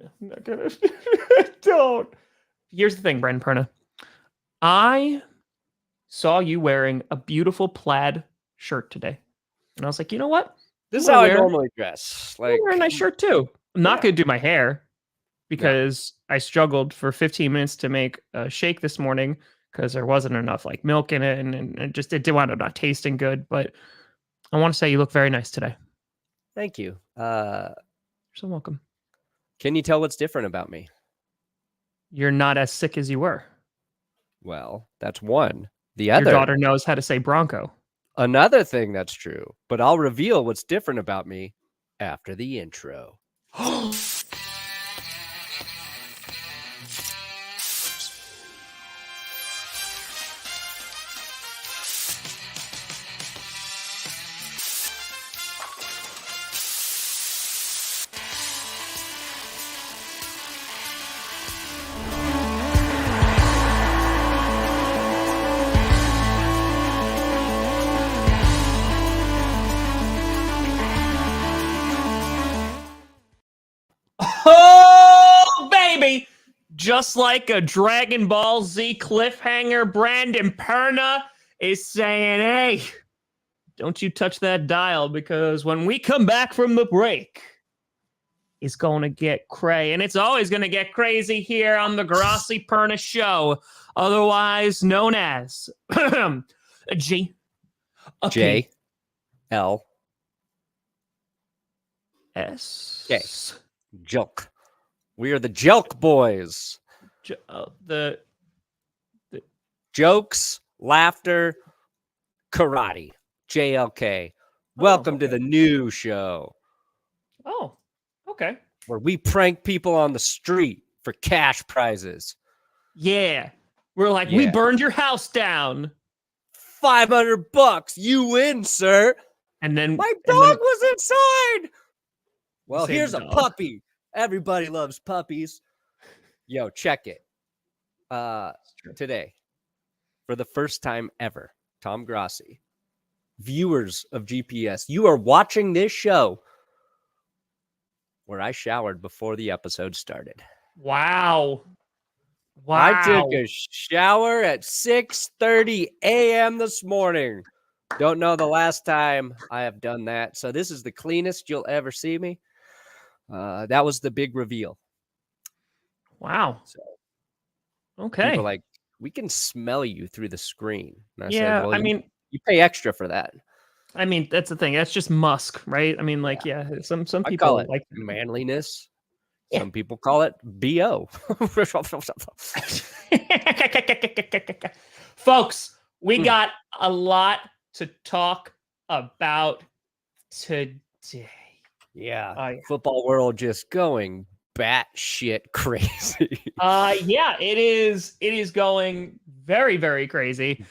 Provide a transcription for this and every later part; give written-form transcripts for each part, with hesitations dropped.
I'm not gonna. Don't. Here's the thing, Brandon Perna. I saw you wearing a beautiful plaid shirt today, and I was like, you know what? This is how I normally dress. Like, wear a nice shirt too. I'm not gonna do my hair because I struggled for 15 minutes to make a shake this morning because there wasn't enough like milk in it, and it did wind up not tasting good. But I want to say you look very nice today. Thank you. You're so welcome. Can you tell what's different about me? You're not as sick as you were. Well, that's one. The other, your daughter knows how to say Bronco. Another thing that's true, but I'll reveal what's different about me after the intro. Oh, baby! Just like a Dragon Ball Z cliffhanger, Brandon Perna is saying, hey, don't you touch that dial, because when we come back from the break, it's going to get cray. And it's always going to get crazy here on the Grossi Perna Show, otherwise known as G. Okay. J. L. S. K. Jelk. We are the Jelk Boys. The jokes, laughter, karate. JLK. Welcome to the new show. Oh, okay. Where we prank people on the street for cash prizes. Yeah. We're like, we burned your house down. $500. You win, sir. And then my dog was inside. Well, here's a puppy. Everybody loves puppies. Yo, check it. Today, for the first time ever, Tom Grossi, viewers of GPS, you are watching this show where I showered before the episode started. Wow. I took a shower at 6:30 a.m. this morning. Don't know the last time I have done that. So this is the cleanest you'll ever see me. That was the big reveal. Wow. So, okay. People are like, we can smell you through the screen. And I said, well, you pay extra for that. I mean, that's the thing. That's just musk, right? I mean, like, some people call it like manliness. Yeah. Some people call it BO. Folks, we got a lot to talk about today. Yeah. Football world just going batshit crazy. Yeah, it is going very, very crazy.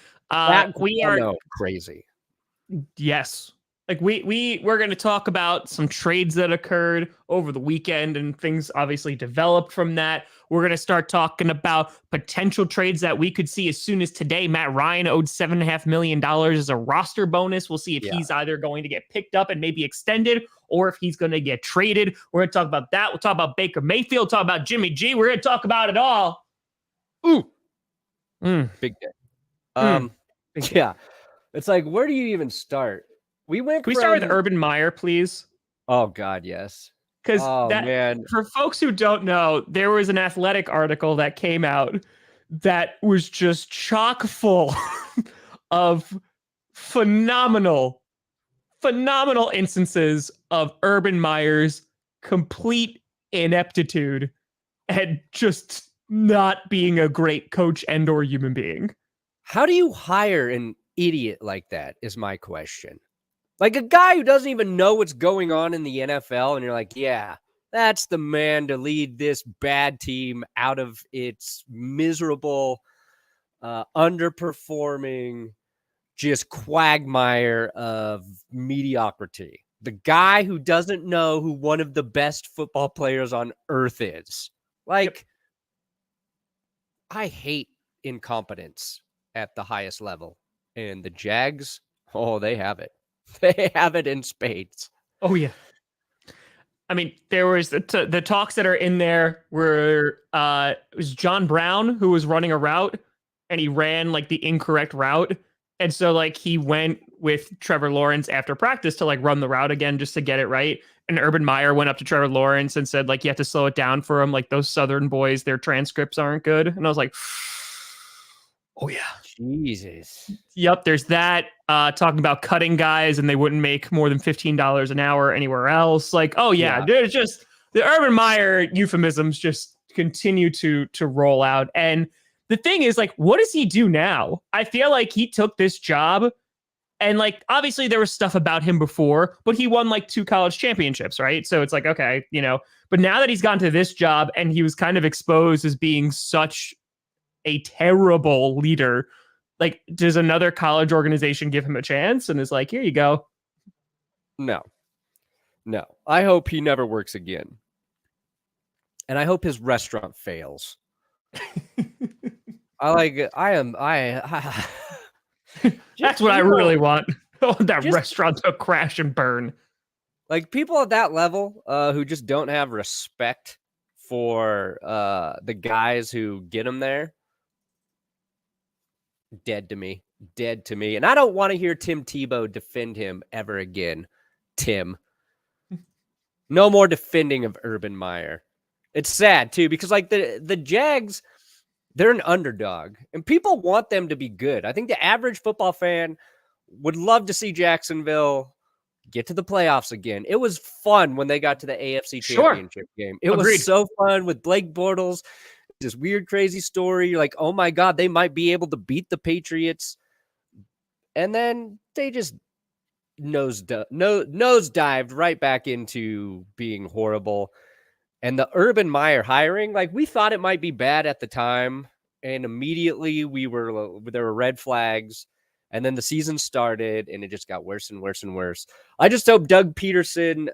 We are crazy. Yes. Like we're going to talk about some trades that occurred over the weekend and things obviously developed from that. We're going to start talking about potential trades that we could see as soon as today. Matt Ryan owed $7.5 million as a roster bonus. We'll see if he's either going to get picked up and maybe extended or if he's going to get traded. We're going to talk about that. We'll talk about Baker Mayfield, talk about Jimmy G. We're going to talk about it all. Ooh. Big day. Yeah. It's like, where do you even start? Can we start with Urban Meyer, please? Oh, God, yes. Because for folks who don't know, there was an Athletic article that came out that was just chock full of phenomenal instances of Urban Meyer's complete ineptitude and just not being a great coach and or human being. How do you hire an idiot like that is my question. Like a guy who doesn't even know what's going on in the NFL, and you're like, yeah, that's the man to lead this bad team out of its miserable, underperforming, just quagmire of mediocrity. The guy who doesn't know who one of the best football players on earth is. Like, I hate incompetence at the highest level. And the Jags, oh, they have it. They have it in spades. Oh, yeah. I mean, there was the talks that are in there were it was John Brown who was running a route and he ran like the incorrect route. And so like he went with Trevor Lawrence after practice to like run the route again just to get it right. And Urban Meyer went up to Trevor Lawrence and said like you have to slow it down for him. Like those Southern boys, their transcripts aren't good. And I was like, oh yeah. Jesus. Yep, there's that. Talking about cutting guys and they wouldn't make more than $15 an hour anywhere else. Like, oh yeah, there's just the Urban Meyer euphemisms just continue to roll out. And the thing is, like, what does he do now? I feel like he took this job and like obviously there was stuff about him before, but he won like 2 college championships, right? So it's like, okay, but now that he's gone to this job and he was kind of exposed as being such a terrible leader, like, does another college organization give him a chance and is like, here you go? No. I hope he never works again. And I hope his restaurant fails. That's what I really want. I want that restaurant to crash and burn. Like people at that level who just don't have respect for the guys who get them there. Dead to me. And I don't want to hear Tim Tebow defend him ever again. Tim. No more defending of Urban Meyer. It's sad too, because like the Jags, they're an underdog and people want them to be good. I think the average football fan would love to see Jacksonville get to the playoffs again. It was fun when they got to the AFC Championship game. It was so fun with Blake Bortles. This weird, crazy story. You're like, oh my God, they might be able to beat the Patriots. And then they just nosedived right back into being horrible. And the Urban Meyer hiring, like we thought it might be bad at the time. And immediately there were red flags. And then the season started and it just got worse and worse and worse. I just hope Doug Peterson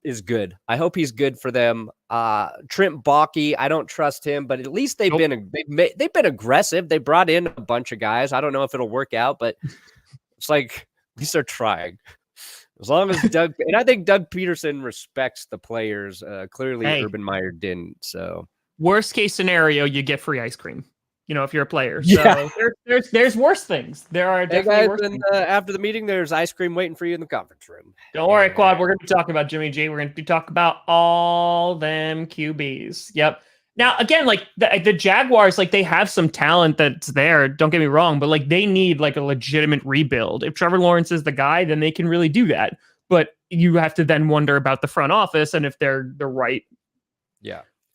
is good. I hope he's good for them. Trent Baalke, I don't trust him, but at least they've been aggressive. They brought in a bunch of guys. I don't know if it'll work out, but it's like at least they're trying. As long as Doug and I think Doug Peterson respects the players. Clearly, Urban Meyer didn't. So worst case scenario, you get free ice cream. If you're a player. So there's worse things. There are definitely worse things. After the meeting, there's ice cream waiting for you in the conference room. Don't worry, Quad. We're going to be talking about Jimmy G. We're going to be talking about all them QBs. Yep. Now, again, like the Jaguars, like they have some talent that's there. Don't get me wrong, but like they need like a legitimate rebuild. If Trevor Lawrence is the guy, then they can really do that. But you have to then wonder about the front office and if they're the right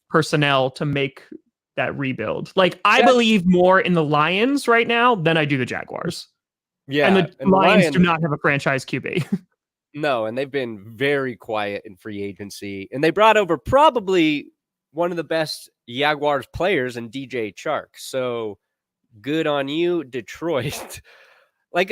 personnel to make that rebuild. Like I believe more in the Lions right now than I do the Jaguars. Yeah. And the Lions do not have a franchise QB. No, and they've been very quiet in free agency. And they brought over probably one of the best Jaguars players in DJ Chark. So good on you, Detroit. Like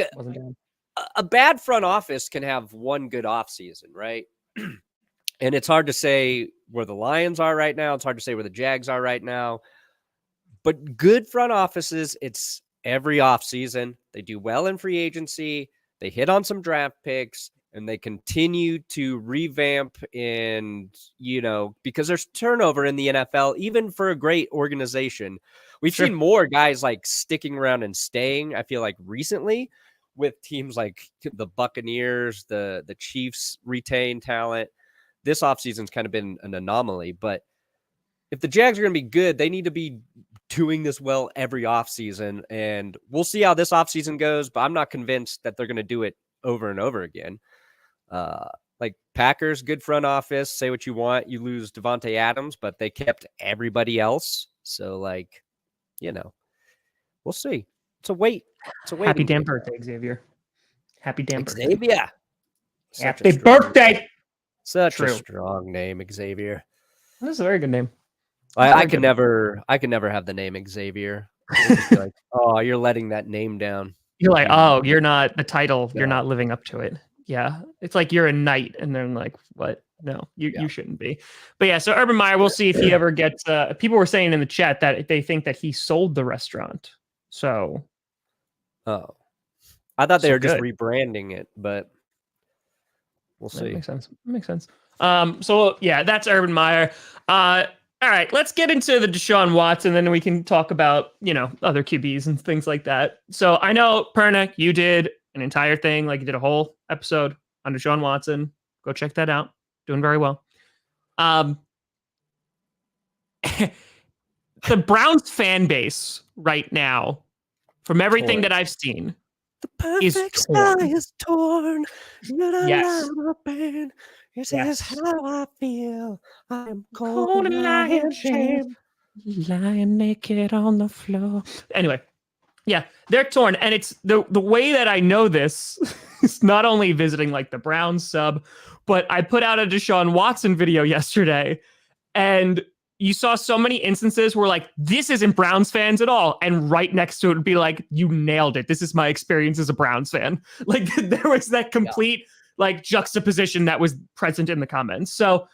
a bad front office can have one good offseason, right? And it's hard to say where the Lions are right now. It's hard to say where the Jags are right now. But good front offices, it's every offseason. They do well in free agency. They hit on some draft picks, and they continue to revamp and, because there's turnover in the NFL, even for a great organization. We've seen more guys like sticking around and staying, I feel like recently, with teams like the Buccaneers, the Chiefs retain talent. This offseason's kind of been an anomaly, but if the Jags are going to be good, they need to be doing this well every offseason, and we'll see how this offseason goes, but I'm not convinced that they're going to do it over and over again. Like Packers, good front office, say what you want. You lose Devontae Adams, but they kept everybody else. So we'll see. It's a wait. Happy damn birthday, Xavier. Happy damn birthday. Xavier. Happy birthday. Such a strong name, Xavier. That's a very good name. I can never have the name Xavier. Like, oh, you're letting that name down. You're like, oh, you're not the title. You're not living up to it. Yeah. It's like you're a knight. And then like, what? No, you shouldn't be. But yeah, so Urban Meyer, we'll see if he ever gets, people were saying in the chat that they think that he sold the restaurant. So. Oh, I thought they were just rebranding it, but we'll see. That makes sense. So yeah, that's Urban Meyer. All right, let's get into the Deshaun Watson, then we can talk about, other QBs and things like that. So I know, Perna, you did an entire thing, like you did a whole episode on Deshaun Watson. Go check that out. Doing very well. The Browns fan base right now, from everything that I've seen, the perfect torn. sky is torn. Yes. This Yes. is how I feel. I am cold and I am ashamed. Lying naked on the floor. Anyway, yeah, they're torn. And it's the way that I know this is not only visiting like the Browns sub, but I put out a Deshaun Watson video yesterday, and you saw so many instances where like, this isn't Browns fans at all. And right next to it would be like, you nailed it. This is my experience as a Browns fan. Like there was that complete like juxtaposition that was present in the comments. So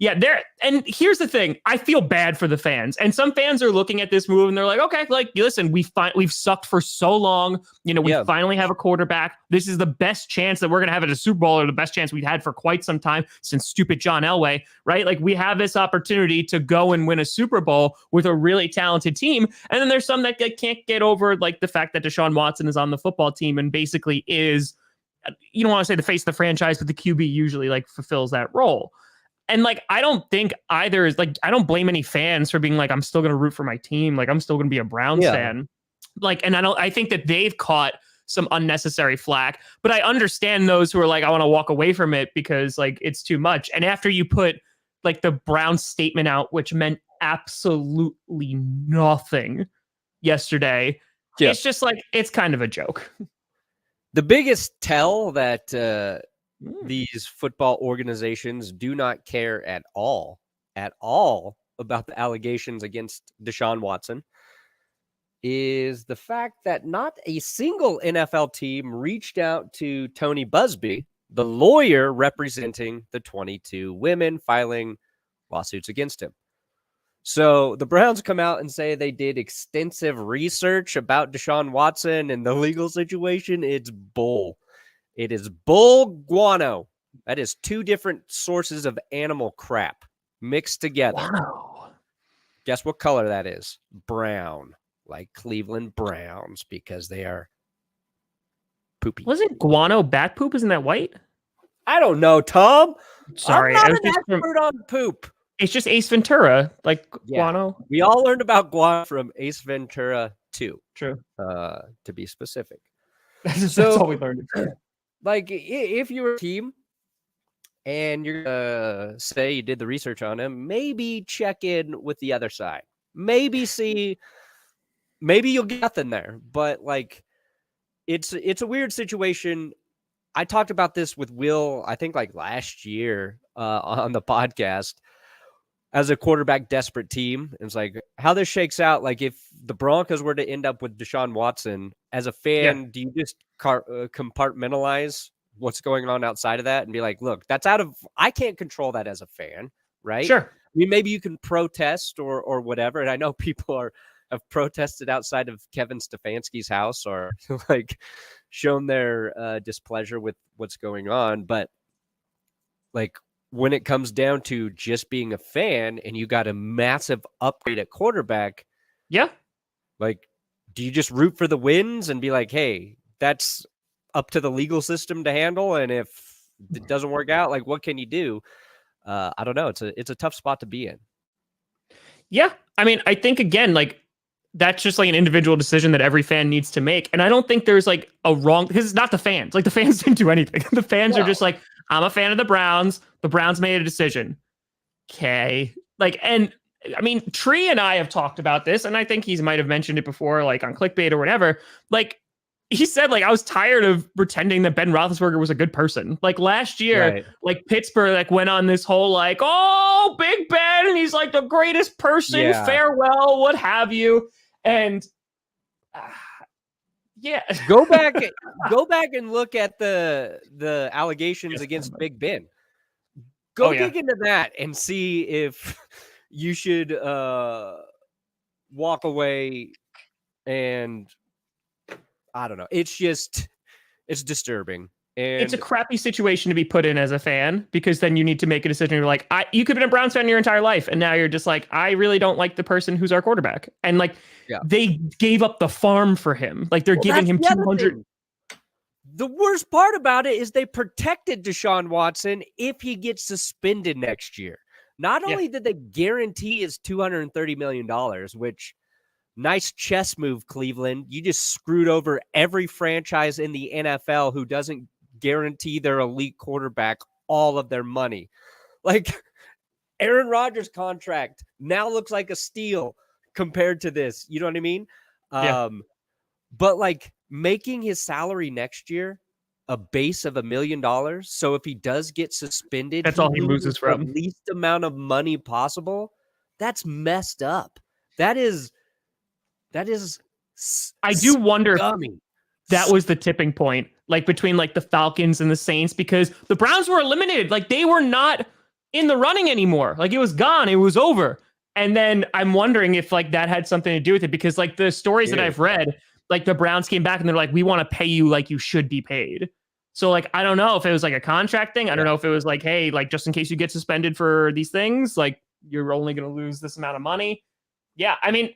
yeah, and here's the thing. I feel bad for the fans. And some fans are looking at this move and they're like, okay, like, listen, we've sucked for so long. We finally have a quarterback. This is the best chance that we're going to have at a Super Bowl, or the best chance we've had for quite some time since stupid John Elway, right? Like, we have this opportunity to go and win a Super Bowl with a really talented team. And then there's some that can't get over like the fact that Deshaun Watson is on the football team and basically is, you don't want to say the face of the franchise, but the QB usually like fulfills that role. And like, I don't think either is like, I don't blame any fans for being like, I'm still going to root for my team. Like, I'm still going to be a Browns fan. Like, and I think that they've caught some unnecessary flack, but I understand those who are like, I want to walk away from it because like, it's too much. And after you put like the Browns statement out, which meant absolutely nothing yesterday, it's just like, it's kind of a joke. The biggest tell that these football organizations do not care at all about the allegations against Deshaun Watson is the fact that not a single NFL team reached out to Tony Busby, the lawyer representing the 22 women filing lawsuits against him. So the Browns come out and say they did extensive research about Deshaun Watson and the legal situation. It's bull. It is bull guano. That is two different sources of animal crap mixed together. Wow. Guess what color that is? Brown, like Cleveland Browns, because they are poopy. Wasn't guano bat poop? Isn't that white? I don't know, Tom. Sorry, I'm not an expert on poop. It's just Ace Ventura, like guano. We all learned about guano from Ace Ventura 2. True. To be specific. That's all we learned. Like, if you're a team and you're going to say you did the research on him, maybe check in with the other side. Maybe you'll get nothing there. But, like, it's a weird situation. I talked about this with Will, I think, like, last year on the podcast. As a quarterback desperate team, it's like how this shakes out. Like, if the Broncos were to end up with Deshaun Watson, as a fan, do you just compartmentalize what's going on outside of that and be like, look, I can't control that as a fan, right? Sure. I mean, maybe you can protest or whatever. And I know people have protested outside of Kevin Stefanski's house or like shown their displeasure with what's going on. But like, when it comes down to just being a fan and you got a massive upgrade at quarterback, like, do you just root for the wins and be like, hey, that's up to the legal system to handle? And if it doesn't work out, like, what can you do? I don't know. It's a tough spot to be in. Yeah. I mean, I think, again, like, that's just like an individual decision that every fan needs to make. And I don't think there's like a wrong, because it's not the fans. Like, the fans didn't do anything. The fans are just like, I'm a fan of the Browns. The Browns made a decision. Okay. Like, and I mean, Tree and I have talked about this, and I think he might have mentioned it before, like on clickbait or whatever. Like, he said, like, I was tired of pretending that Ben Roethlisberger was a good person. Like, last year, like, Pittsburgh, like, went on this whole, like, oh, Big Ben, he's like the greatest person, farewell, what have you. And go back and look at the allegations against Big Ben. Go dig into that and see if you should walk away. And I don't know. It's disturbing. And it's a crappy situation to be put in as a fan, because then you need to make a decision. You're like, you could have been a Browns fan your entire life, and now you're just like, I really don't like the person who's our quarterback. And like, yeah. they gave up the farm for him. Like, they're giving him 200. The worst part about it is they protected Deshaun Watson if he gets suspended next year. Not only did they guarantee his $230 million, which nice chess move, Cleveland. You just screwed over every franchise in the NFL who doesn't guarantee their elite quarterback all of their money. Like, Aaron Rodgers' contract now looks like a steal compared to this. You know what I mean? Yeah. But like, making his salary next year a base of $1 million. So if he does get suspended, that's all he loses from. The least amount of money possible. That's messed up. That is. I do wonder scummy. if that was the tipping point, like between like the Falcons and the Saints, because the Browns were eliminated. Like, they were not in the running anymore. Like, it was gone. It was over. And then I'm wondering if like that had something to do with it, because like the stories that I've read, like the Browns came back and they're like, we want to pay you like you should be paid. So like, I don't know if it was like a contract thing. I don't know if it was like, hey, like just in case you get suspended for these things, like you're only going to lose this amount of money. Yeah. I mean,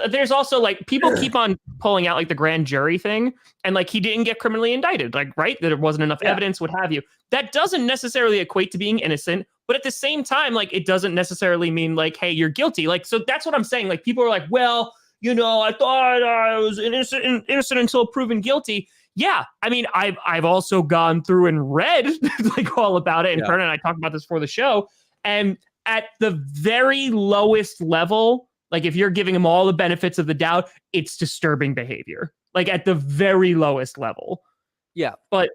there's also like, people keep on pulling out like the grand jury thing, and like he didn't get criminally indicted, like, right, that there wasn't enough evidence, what have you. That doesn't necessarily equate to being innocent, but at the same time, like, it doesn't necessarily mean like, hey, you're guilty. Like, so that's what I'm saying. Like, people are like, well, you know, I thought I was innocent until proven guilty. Yeah, I mean, I've also gone through and read like all about it, and Perna and I talked about this for the show. And at the very lowest level, like if you're giving him all the benefits of the doubt, it's disturbing behavior. Like at the very lowest level. Yeah, but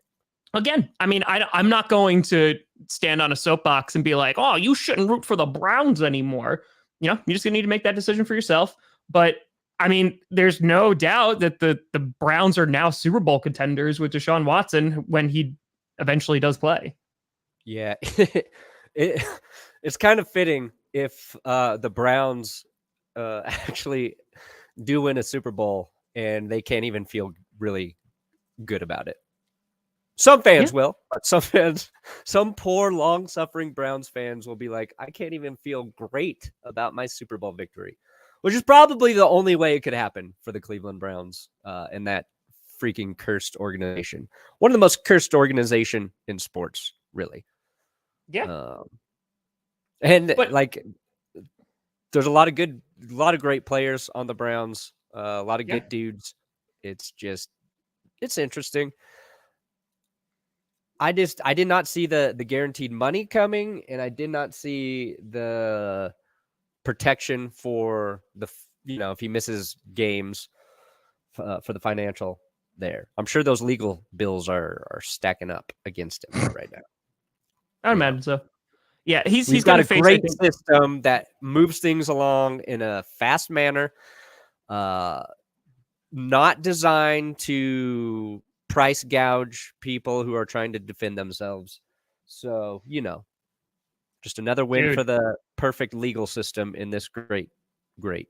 again, I mean, I'm not going to stand on a soapbox and be like, oh, you shouldn't root for the Browns anymore. You know, you're just gonna need to make that decision for yourself. But I mean, there's no doubt that the Browns are now Super Bowl contenders with Deshaun Watson when he eventually does play. Yeah, it's kind of fitting if the Browns actually do win a Super Bowl and they can't even feel really good about it. Some fans will, but some poor, long-suffering Browns fans will be like, I can't even feel great about my Super Bowl victory, which is probably the only way it could happen for the Cleveland Browns and that freaking cursed organization. One of the most cursed organization in sports, really. Yeah. Like, there's a lot of great players on the Browns, a lot of good dudes. It's interesting. I did not see the guaranteed money coming, and I did not see the protection for if he misses games for the financial there. I'm sure those legal bills are stacking up against him right now. I imagine so. Yeah, he's got a great system that moves things along in a fast manner, not designed to price gouge people who are trying to defend themselves. So, just another win for the perfect legal system in this great, great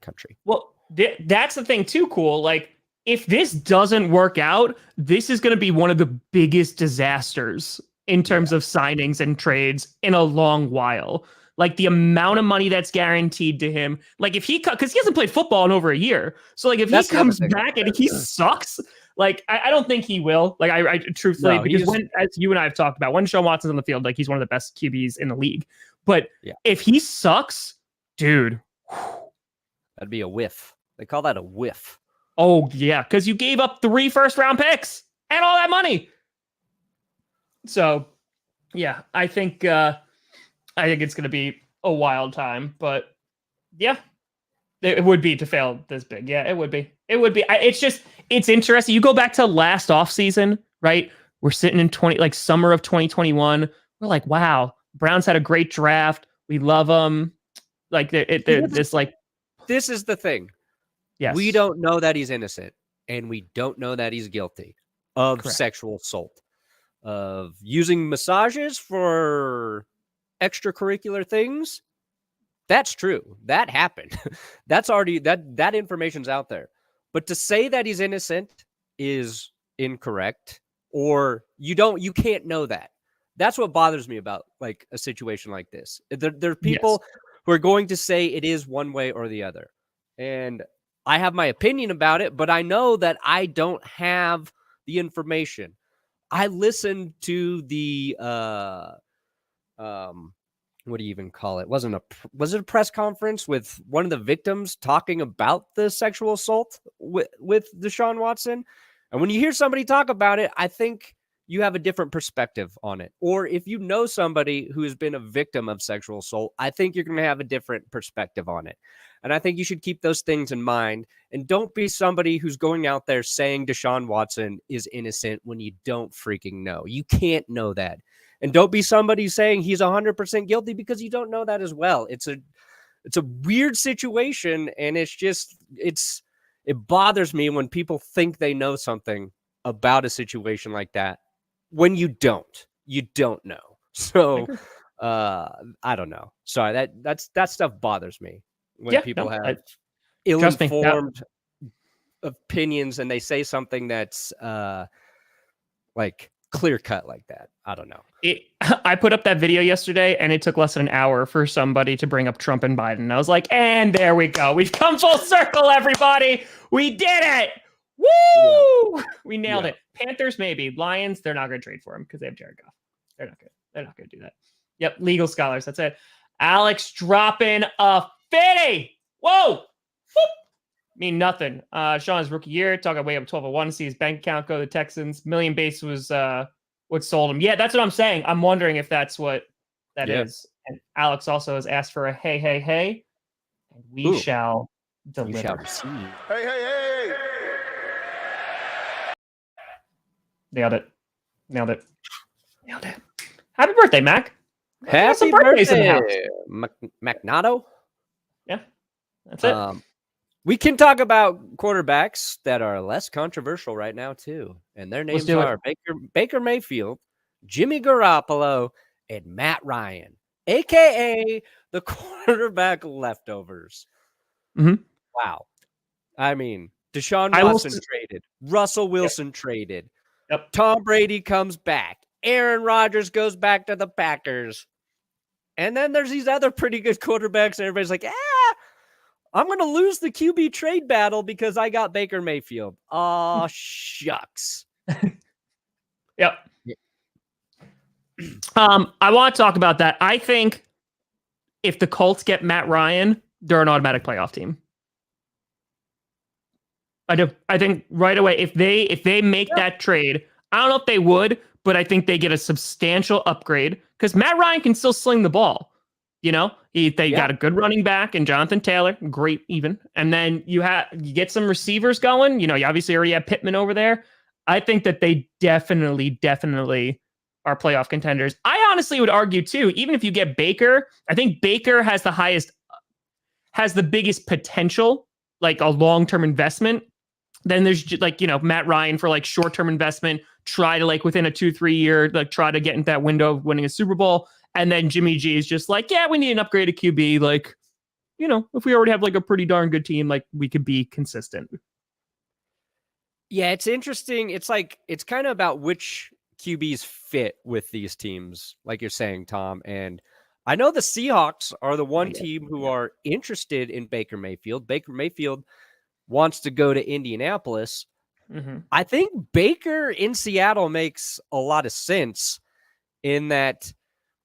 country. Well, that's the thing too, cool. Like, if this doesn't work out, this is going to be one of the biggest disasters in terms of signings and trades in a long while. Like the amount of money that's guaranteed to him. Like if because he hasn't played football in over a year. So like if he comes back and he sucks, like I don't think he will. Like I truthfully, because as you and I have talked about, when Deshaun Watson's on the field, like he's one of the best QBs in the league. But if he sucks, dude, that'd be a whiff. They call that a whiff. Oh yeah, because you gave up 3 first-round picks and all that money. So, yeah, I think it's going to be a wild time, but yeah, it would be to fail this big. Yeah, it would be. It would be. It's interesting. You go back to last offseason, right? We're sitting in summer of 2021. We're like, wow, Browns had a great draft. We love them. Like this is the thing. Yes. We don't know that he's innocent, and we don't know that he's guilty of sexual assault, of using massages for extracurricular things. That's true. That happened. That's already that information's out there. But to say that he's innocent is incorrect, or You can't know that. That's what bothers me about like a situation like this. There are people who are going to say it is one way or the other. And I have my opinion about it, but I know that I don't have the information. I listened to the what do you even call it? Was it a press conference with one of the victims talking about the sexual assault with Deshaun Watson? And when you hear somebody talk about it, I think you have a different perspective on it. Or if you know somebody who has been a victim of sexual assault, I think you're going to have a different perspective on it. And I think you should keep those things in mind. And don't be somebody who's going out there saying Deshaun Watson is innocent when you don't freaking know. You can't know that. And don't be somebody saying he's 100% guilty because you don't know that as well. It's a weird situation. And it bothers me when people think they know something about a situation like that when you don't know. So I don't know. Sorry, that stuff bothers me when people have ill-informed opinions and they say something that's like clear cut like that. I don't know. I put up that video yesterday and it took less than an hour for somebody to bring up Trump and Biden. I was like, and there we go. We've come full circle, everybody. We did it. Woo! Yeah. We nailed it. Panthers, maybe. Lions, they're not going to trade for him because they have Jared Goff. They're not going to do that. Yep. Legal scholars. That's it. Alex dropping a 50. Whoa. Whoop. Mean nothing. Sean's rookie year, talking way up 12-1 to see his bank account go to the Texans. Million base was what sold him. Yeah, that's what I'm saying. I'm wondering if that's what that is. And Alex also has asked for a hey. And we shall deliver. We shall receive. Hey. Nailed it. Happy birthday, Mac. Happy birthday, Macnato. Yeah, that's it. We can talk about quarterbacks that are less controversial right now, too. And their names are Baker Mayfield, Jimmy Garoppolo, and Matt Ryan, a.k.a. the quarterback leftovers. Mm-hmm. Wow. I mean, Deshaun Watson traded. Russell Wilson traded. Yep. Tom Brady comes back. Aaron Rodgers goes back to the Packers. And then there's these other pretty good quarterbacks, and everybody's like, I'm going to lose the QB trade battle because I got Baker Mayfield. Aw, shucks. Yep. I want to talk about that. I think if the Colts get Matt Ryan, they're an automatic playoff team. I do. I think right away, if they make that trade, I don't know if they would, but I think they get a substantial upgrade because Matt Ryan can still sling the ball. You know, they got a good running back and Jonathan Taylor, great even. And then you get some receivers going. You know, you obviously already have Pittman over there. I think that they definitely are playoff contenders. I honestly would argue too, even if you get Baker, I think Baker has the biggest potential, like a long-term investment. Then there's like, you know, Matt Ryan for like short-term investment, try to like within a 2-3 year, like try to get into that window of winning a Super Bowl. And then Jimmy G is just like, yeah, we need an upgraded QB. Like, you know, if we already have like a pretty darn good team, like we could be consistent. Yeah, it's interesting. It's like, it's kind of about which QBs fit with these teams, like you're saying, Tom. And I know the Seahawks are the one team who are interested in Baker Mayfield. Baker Mayfield wants to go to Indianapolis. Mm-hmm. I think Baker in Seattle makes a lot of sense in that,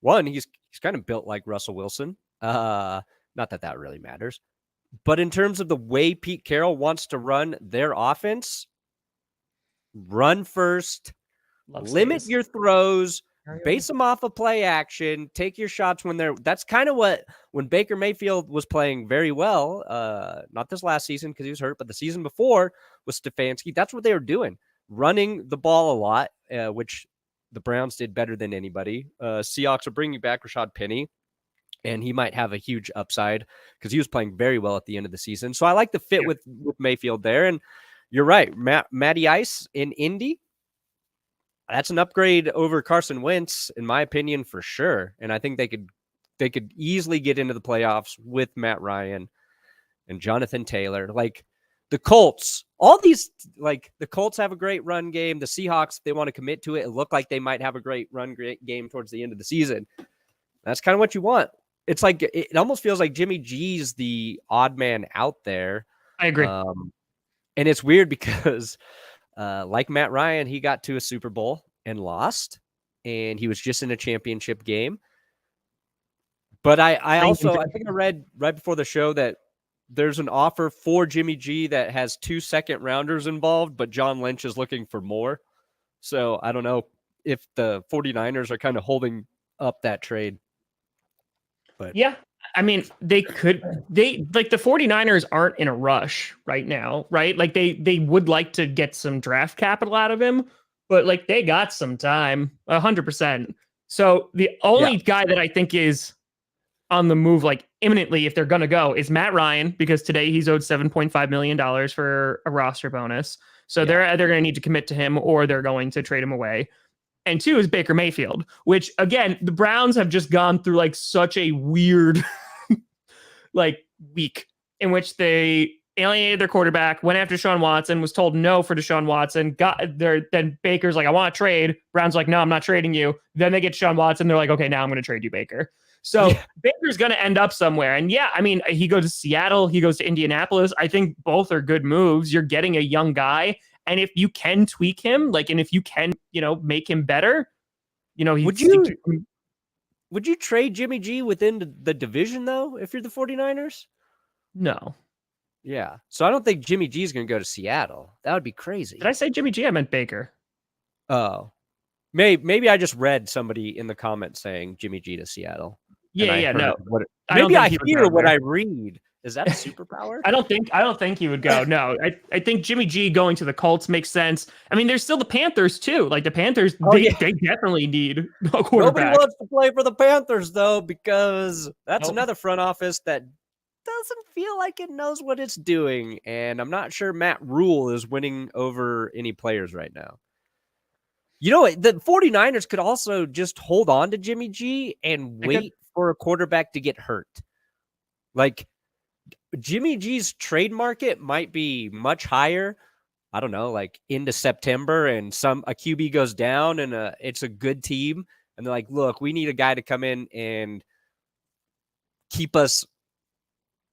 one, he's kind of built like Russell Wilson. Not that really matters. But in terms of the way Pete Carroll wants to run their offense, run first, limit your throws, base them off of play action, take your shots that's kind of when Baker Mayfield was playing very well, not this last season because he was hurt, but the season before with Stefanski, that's what they were doing, running the ball a lot, which the Browns did better than anybody. Seahawks are bringing back Rashad Penny, and he might have a huge upside because he was playing very well at the end of the season. So I like the fit with Mayfield there. And you're right, Matty Ice in Indy, that's an upgrade over Carson Wentz, in my opinion, for sure. And I think they could easily get into the playoffs with Matt Ryan and Jonathan Taylor. Like the Colts all these, like the Colts have a great run game. The Seahawks, they want to commit to it. It looked like they might have a great game towards the end of the season. That's kind of what you want. It's like, it almost feels like Jimmy G's the odd man out there. I agree. And it's weird because like Matt Ryan, he got to a Super Bowl and lost, and he was just in a championship game. But I think I read right before the show that there's an offer for Jimmy G that has 2 second-rounders involved, but John Lynch is looking for more. So I don't know if the 49ers are kind of holding up that trade. But yeah, I mean, the 49ers aren't in a rush right now, right? Like they would like to get some draft capital out of him, but like they got some time, 100%. So the only guy that I think is on the move, like imminently, if they're going to go, is Matt Ryan, because today he's owed $7.5 million for a roster bonus. So they're either going to need to commit to him or they're going to trade him away. And 2 is Baker Mayfield, which again, the Browns have just gone through like such a weird like week in which they alienated their quarterback, went after Deshaun Watson, was told no for Deshaun Watson, got there. Then Baker's like, I want to trade. Brown's like, no, I'm not trading you. Then they get Deshaun Watson. They're like, okay, now I'm going to trade you, Baker. So Baker's going to end up somewhere. And yeah, I mean, he goes to Seattle, he goes to Indianapolis. I think both are good moves. You're getting a young guy. And if you can tweak him, like, and if you can, make him better, would you trade Jimmy G within the division though, if you're the 49ers? No. Yeah. So I don't think Jimmy G is going to go to Seattle. That would be crazy. Did I say Jimmy G? I meant Baker. Oh, maybe I just read somebody in the comments saying Jimmy G to Seattle. Yeah, no. Maybe I hear what I read. Is that a superpower? I don't think he would go. No, I think Jimmy G going to the Colts makes sense. I mean, there's still the Panthers too. Like the Panthers, they definitely need a quarterback. Nobody wants to play for the Panthers though, because that's another front office that doesn't feel like it knows what it's doing. And I'm not sure Matt Rule is winning over any players right now. The 49ers could also just hold on to Jimmy G and wait for a quarterback to get hurt. Like Jimmy G's trade market might be much higher. I don't know, like into September, and a QB goes down and it's a good team. And they're like, look, we need a guy to come in and keep us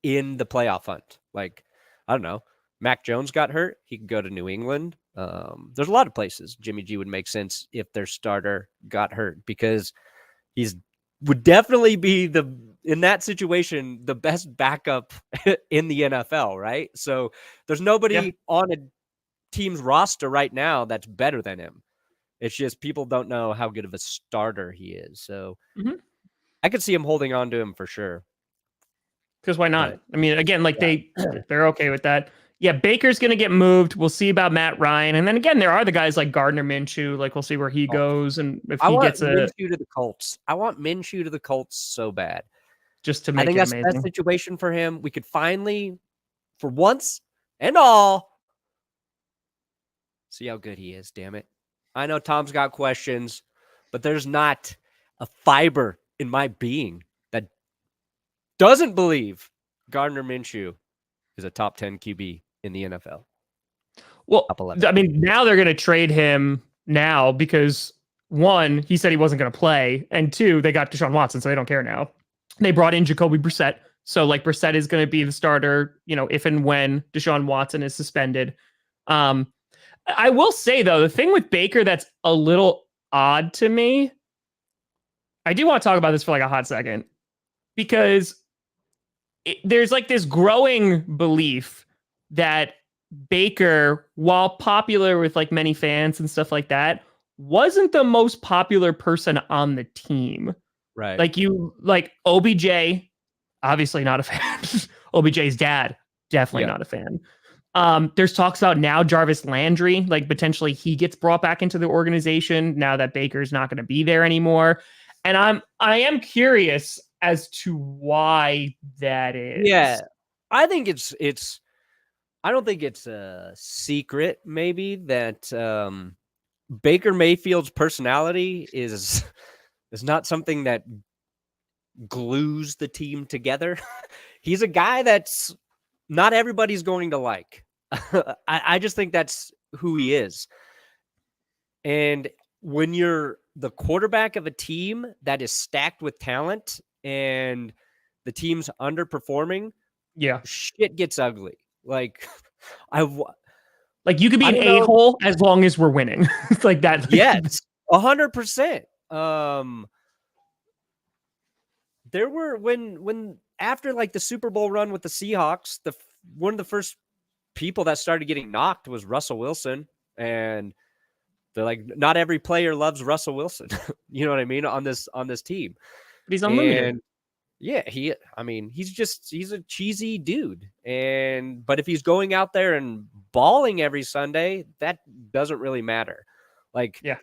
in the playoff hunt. Like, I don't know. Mac Jones got hurt. He could go to New England. There's a lot of places Jimmy G would make sense if their starter got hurt, because would definitely be in that situation, the best backup in the NFL, right? So there's nobody on a team's roster right now that's better than him. It's just people don't know how good of a starter he is. So I could see him holding on to him for sure. Because why not? I mean, again, like they're okay with that. Yeah, Baker's going to get moved. We'll see about Matt Ryan. And then again, there are the guys like Gardner Minshew. Like, we'll see where he goes. And if he gets Minshew to the Colts. I want Minshew to the Colts so bad. Just to make it amazing. I think that's the best situation for him. We could finally, for once and all, see how good he is, damn it. I know Tom's got questions, but there's not a fiber in my being that doesn't believe Gardner Minshew is a top 10 QB in the NFL. Well, I mean, now they're going to trade him now because, 1, he said he wasn't going to play, and 2, they got Deshaun Watson, so they don't care now. They brought in Jacoby Brissett, so like Brissett is going to be the starter, if and when Deshaun Watson is suspended. I will say, though, the thing with Baker that's a little odd to me, I do want to talk about this for like a hot second, because there's like this growing belief that Baker, while popular with like many fans and stuff like that, wasn't the most popular person on the team. Right. Like OBJ, obviously not a fan. OBJ's dad, definitely not a fan. There's talks about now Jarvis Landry, like potentially he gets brought back into the organization now that Baker's not going to be there anymore. And I am curious as to why that is. Yeah. I think I don't think it's a secret maybe that Baker Mayfield's personality is not something that glues the team together. He's a guy that's not everybody's going to like. I just think that's who he is. And when you're the quarterback of a team that is stacked with talent and the team's underperforming, Yeah. shit gets ugly. Like Like you could be I an don't know. a-hole as long as we're winning. It's like that. Yes, 100%. There were when after like the Super Bowl run with the Seahawks, one of the first people that started getting knocked was Russell Wilson, and they're like, not every player loves Russell Wilson. You know what I mean on this team. But he's unlimited. And yeah, he's a cheesy dude. But if he's going out there and balling every Sunday, that doesn't really matter. Like, yeah,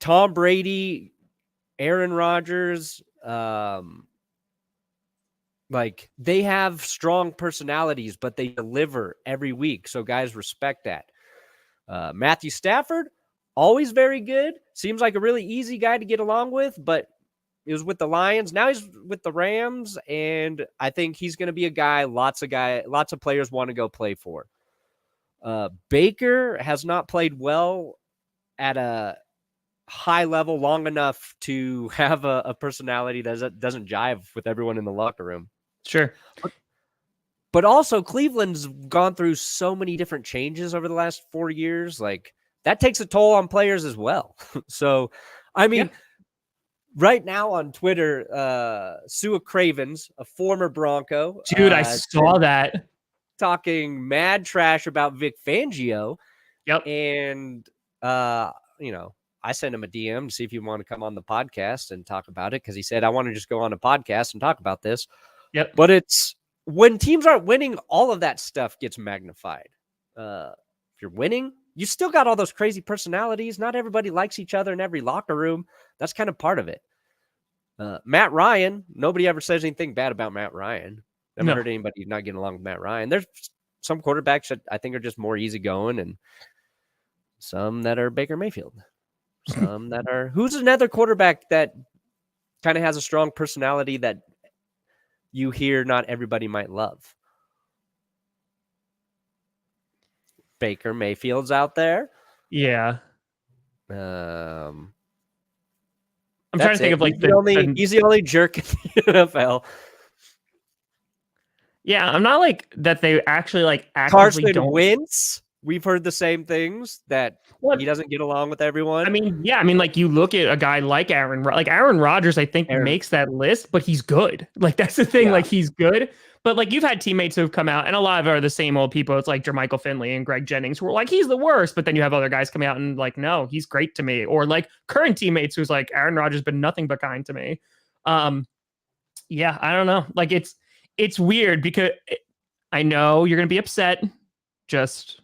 Tom Brady, Aaron Rodgers, like they have strong personalities, but they deliver every week. So guys respect that. Matthew Stafford, always very good. Seems like a really easy guy to get along with, but he was with the Lions. Now he's with the Rams, and I think he's going to be a guy lots of players want to go play for. Baker has not played well at a high level long enough to have a personality that doesn't jive with everyone in the locker room. Sure. But also Cleveland's gone through so many different changes over the last 4 years. Like that takes a toll on players as well. So, I mean, right now on Twitter, Sua Cravens, a former Bronco. Dude, I saw that. Talking mad trash about Vic Fangio. Yep. And, I sent him a DM to see if he wanted to come on the podcast and talk about it because he said, I want to just go on a podcast and talk about this. Yep. But it's when teams aren't winning, all of that stuff gets magnified. If you're winning, you still got all those crazy personalities. Not everybody likes each other in every locker room. That's kind of part of it. Matt Ryan, nobody ever says anything bad about Matt Ryan. Never heard anybody not getting along with Matt Ryan. There's some quarterbacks that I think are just more easygoing and some that are Baker Mayfield. Some that are... Who's another quarterback that kind of has a strong personality that you hear not everybody might love? Baker Mayfield's out there. Yeah. I'm trying to think of like he's the only jerk in the NFL. Yeah, I'm not like that they actually like Carson don't Wentz. We've heard the same things that he doesn't get along with everyone. I mean, like you look at a guy like Aaron Rodgers, I think makes that list, but he's good. Like that's the thing, like he's good. But like you've had teammates who have come out, and a lot of it are the same old people. It's like Jermichael Finley and Greg Jennings who are like, he's the worst. But then you have other guys coming out and like, no, he's great to me. Or like current teammates who's like, Aaron Rodgers has been nothing but kind to me. Yeah, I don't know. Like it's weird because I know you're going to be upset. Just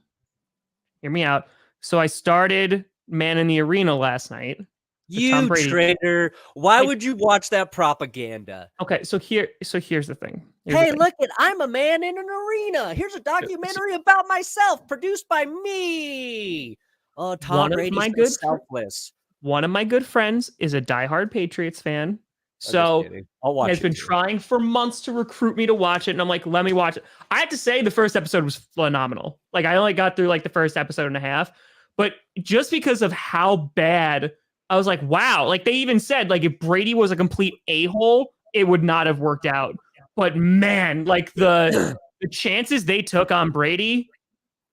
hear me out. So I started Man in the Arena last night. You traitor. Why would you watch that propaganda? Okay, so here's the thing. Look it, I'm a man in an arena. Here's a documentary about myself produced by me. Oh, Tom Brady's selfless. One of my good friends is a diehard Patriots fan. So I'll watch has been trying for months to recruit me to watch it. And I'm like, let me watch it. I have to say the first episode was phenomenal. Like I only got through like the first episode and a half, but just because of how bad, I was like, wow. Like they even said, like if Brady was a complete a-hole, it would not have worked out. But man, like the chances they took on Brady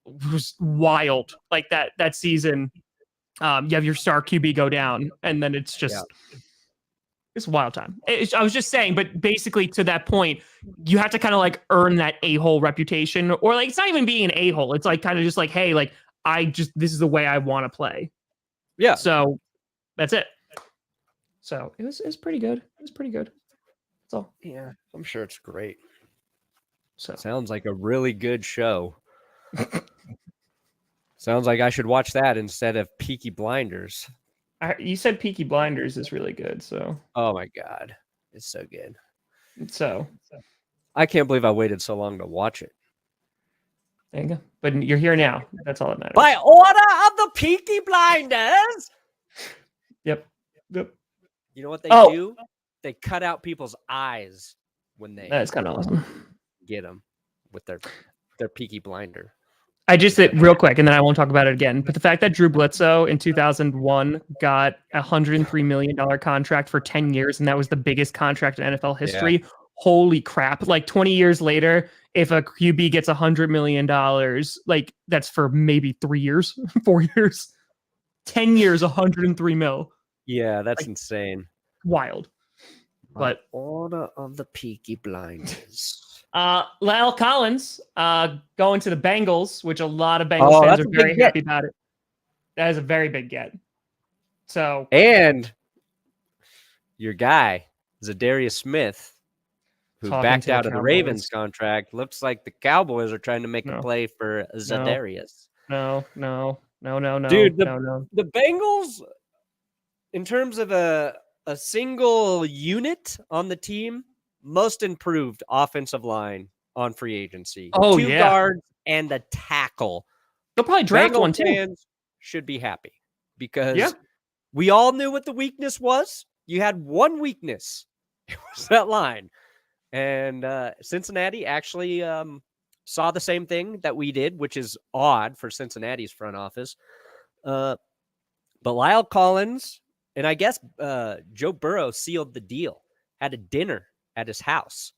was wild. Like that season, you have your star QB go down and then it's just... It's a wild time. I was just saying, but basically to that point, you have to kind of like earn that a-hole reputation, or like it's not even being an a-hole. It's like kind of just like, hey, like this is the way I want to play. Yeah. So that's it. So it was pretty good. It was pretty good. That's all. Yeah, I'm sure it's great. So sounds like a really good show. Sounds like I should watch that instead of Peaky Blinders. You said Peaky Blinders is really good, so. Oh my God. It's so good. So. I can't believe I waited so long to watch it. There you go. But you're here now. That's all that matters. By order of the Peaky Blinders. Yep. You know what they do? They cut out people's eyes when they... That's kind of awesome. Get them with their their Peaky Blinder. I just said real quick, and then I won't talk about it again. But the fact that Drew Bledsoe in 2001 got a $103 million contract for 10 years, and that was the biggest contract in NFL history. Yeah. Holy crap. Like 20 years later, if a QB gets $100 million, like that's for maybe 3 years, 4 years, 10 years, 103 mil. Yeah, that's like, insane. Wild. But order of the Peaky Blinders. Lyle Collins going to the Bengals, which a lot of Bengals fans are very happy about it. That is a very big get. So and your guy, Zadarius Smith, who backed out of the Ravens contract, looks like the Cowboys are trying to make a play for Zadarius. No. Dude, no. The Bengals, in terms of a single unit on the team, most improved offensive line on free agency. Oh, 2 guards and a tackle. They'll probably draft Bengal one too. Fans should be happy because we all knew what the weakness was. You had one weakness. It was that line. And Cincinnati actually saw the same thing that we did, which is odd for Cincinnati's front office. But Lyle Collins, and I guess Joe Burrow sealed the deal, had a dinner at his house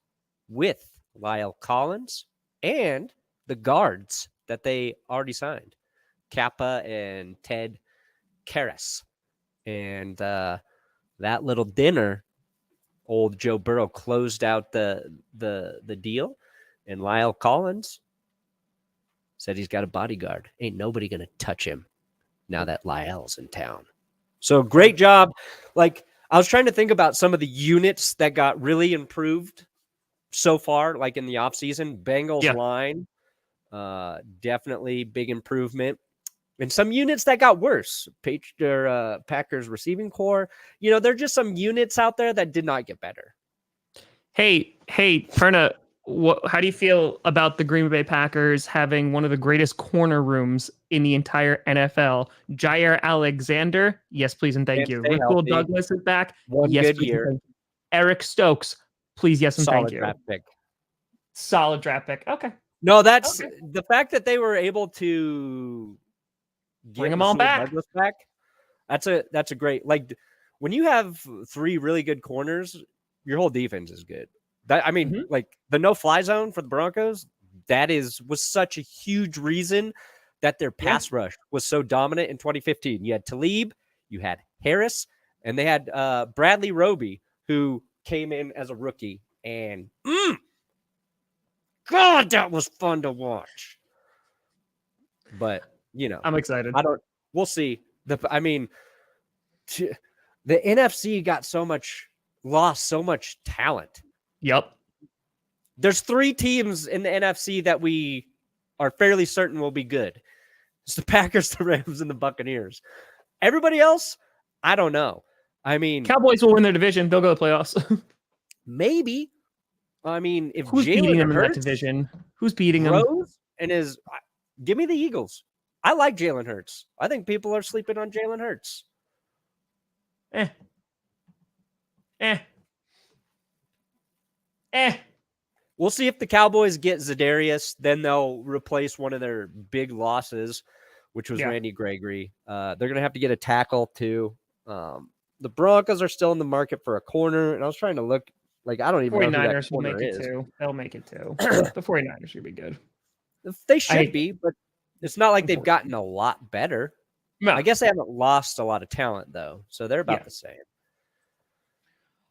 with Lyle Collins and the guards that they already signed, Kappa and Ted Karras. And that little dinner, old Joe Burrow closed out the deal, and Lyle Collins said he's got a bodyguard. Ain't nobody going to touch him now that Lyle's in town. So great job. Like, I was trying to think about some of the units that got really improved so far, like in the offseason. Bengals line, definitely big improvement. And some units that got worse. Packers receiving core. You know, there are just some units out there that did not get better. Hey, Perna, how do you feel about the Green Bay Packers having one of the greatest corner rooms in the entire NFL? Jair Alexander, yes, please and thank you. Rasul Douglas is back. One yes, good year. Eric Stokes, please, yes, and thank you. Solid draft pick. Okay. No, that's the fact that they were able to bring them all back. Douglas back. That's a great, like, when you have 3 really good corners, your whole defense is good. Like the no-fly zone for the Broncos, was such a huge reason that their pass rush was so dominant in 2015. You had Talib, you had Harris, and they had Bradley Roby, who came in as a rookie. And God, that was fun to watch. But, you know, I'm excited. We'll see. The NFC lost so much talent. Yep. There's 3 teams in the NFC that we are fairly certain will be good. It's the Packers, the Rams, and the Buccaneers. Everybody else, I don't know. I mean, Cowboys will win their division. They'll go to the playoffs. Maybe. I mean, if who's beating them in that division? Who's beating them? And give me the Eagles. I like Jalen Hurts. I think people are sleeping on Jalen Hurts. We'll see if the Cowboys get Zadarius. Then they'll replace one of their big losses, which was Randy Gregory. They're going to have to get a tackle too. The Broncos are still in the market for a corner, and I was trying to look. Like, I don't even know who that corner will make it too. They'll make it too. The 49ers should be good. They should be, but it's not like they've gotten a lot better. No. I guess they haven't lost a lot of talent, though, so they're about the same.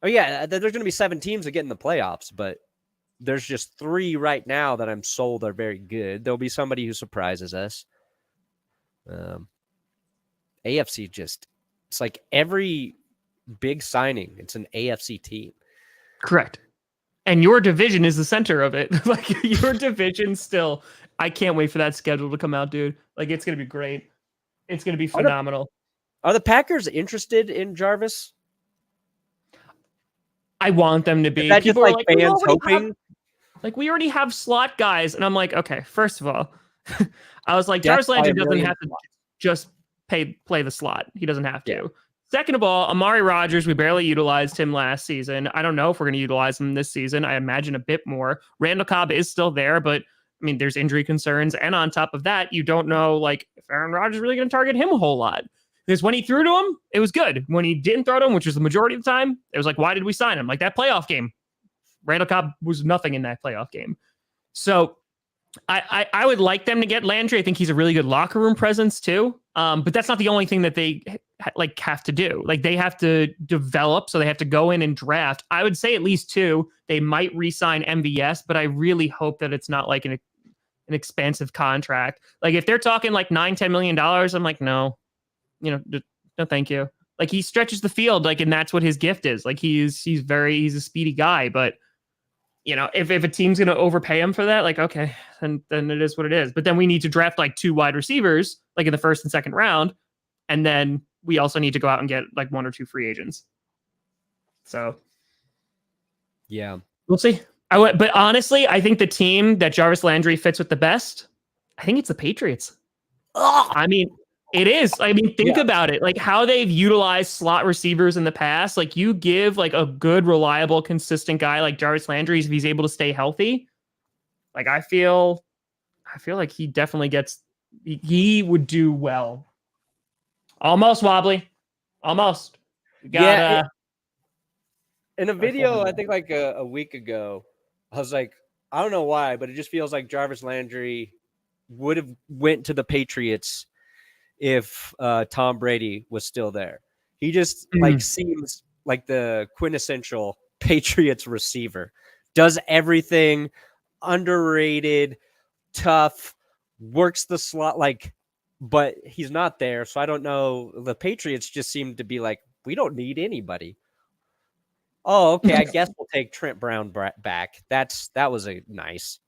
Oh, yeah, there's going to be 7 teams that get in the playoffs, but there's just 3 right now that I'm sold are very good. There'll be somebody who surprises us. AFC it's like every big signing, it's an AFC team. Correct. And your division is the center of it. Like, your division still, I can't wait for that schedule to come out, dude. Like, it's going to be great. It's going to be phenomenal. Are the Packers interested in Jarvis? I want them to be. Is that people just like fans hoping? We already have slot guys. And I'm like, okay, first of all, I was like, Jarvis Landry doesn't have to just play the slot. He doesn't have to. Yeah. Second of all, Amari Rodgers, we barely utilized him last season. I don't know if we're going to utilize him this season. I imagine a bit more. Randall Cobb is still there, but I mean, there's injury concerns. And on top of that, you don't know, like, if Aaron Rodgers is really going to target him a whole lot. Because when he threw to him, it was good. When he didn't throw to him, which was the majority of the time, it was like, why did we sign him? Like that playoff game, Randall Cobb was nothing in that playoff game. So I would like them to get Landry. I think he's a really good locker room presence too. But that's not the only thing that they like have to do. Like they have to develop, so they have to go in and draft. I would say at least 2. They might re-sign MVS, but I really hope that it's not like an expansive contract. Like if they're talking like $9-10 million, I'm like, no, no, thank you. Like he stretches the field, like, and that's what his gift is. Like he's a speedy guy, but if a team's going to overpay him for that, like, okay, then it is what it is. But then we need to draft like 2 wide receivers, like in the first and second round. And then we also need to go out and get like 1 or 2 free agents. So yeah, we'll see. But honestly, I think the team that Jarvis Landry fits with the best, I think it's the Patriots. Oh! I mean, it is. I mean, think about it. Like how they've utilized slot receivers in the past. Like you give like a good, reliable, consistent guy like Jarvis Landry, if he's able to stay healthy. Like I feel like he definitely he would do well. Almost wobbly. Almost. In a video, I think like a week ago, I was like, I don't know why, but it just feels like Jarvis Landry would have went to the Patriots if Tom Brady was still there. He just like seems like the quintessential Patriots receiver. Does everything, underrated, tough, works the slot, like, but he's not there. So I don't know. The Patriots just seem to be like, we don't need anybody. Oh, okay. I guess we'll take Trent Brown back. That was a nice.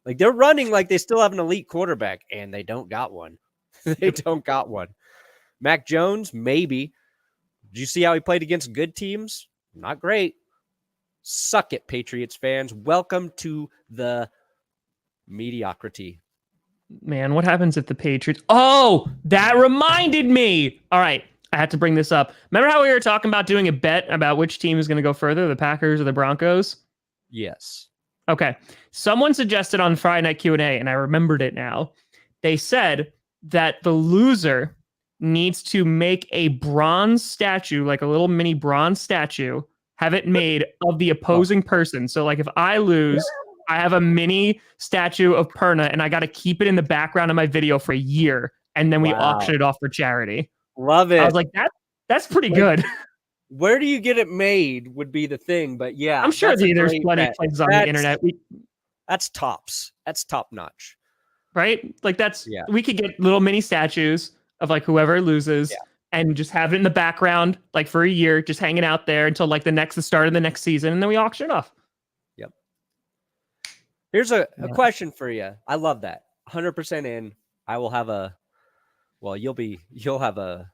Like they're running like they still have an elite quarterback, and they don't got one. They don't got one. Mac Jones, maybe. Did you see how he played against good teams? Not great. Suck it, Patriots fans. Welcome to the mediocrity. Man, what happens if the Patriots... Oh, that reminded me. All right, I had to bring this up. Remember how we were talking about doing a bet about which team is going to go further, the Packers or the Broncos? Yes. Okay. Someone suggested on Friday Night Q&A, and I remembered it now. They said that the loser needs to make a bronze statue, like a little mini bronze statue, have it made of the opposing person. So like if I lose, I have a mini statue of Perna and I got to keep it in the background of my video for a year. And then we auction it off for charity. Love it. I was like, that's pretty good. Where do you get it made would be the thing. But yeah, I'm sure there's plenty of places on the internet. That's tops. That's top notch. Right? Like we could get little mini statues of like whoever loses and just have it in the background, like for a year, just hanging out there until like the start of the next season. And then we auction it off. Yep. Here's a question for you. I love that. 100% in. I will have you'll have a,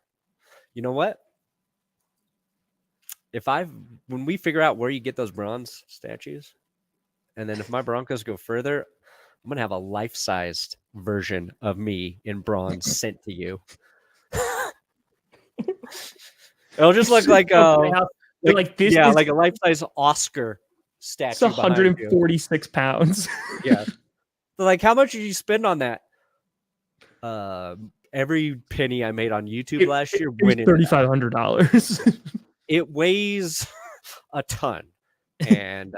you know what? When we figure out where you get those bronze statues, and then if my Broncos go further, I'm going to have a life-sized version of me in bronze sent to you. It'll just look like this like a life-size Oscar statue. It's 146 pounds. Yeah. So like, how much did you spend on that? Every penny I made on YouTube last year went in $3,500. It weighs a ton, and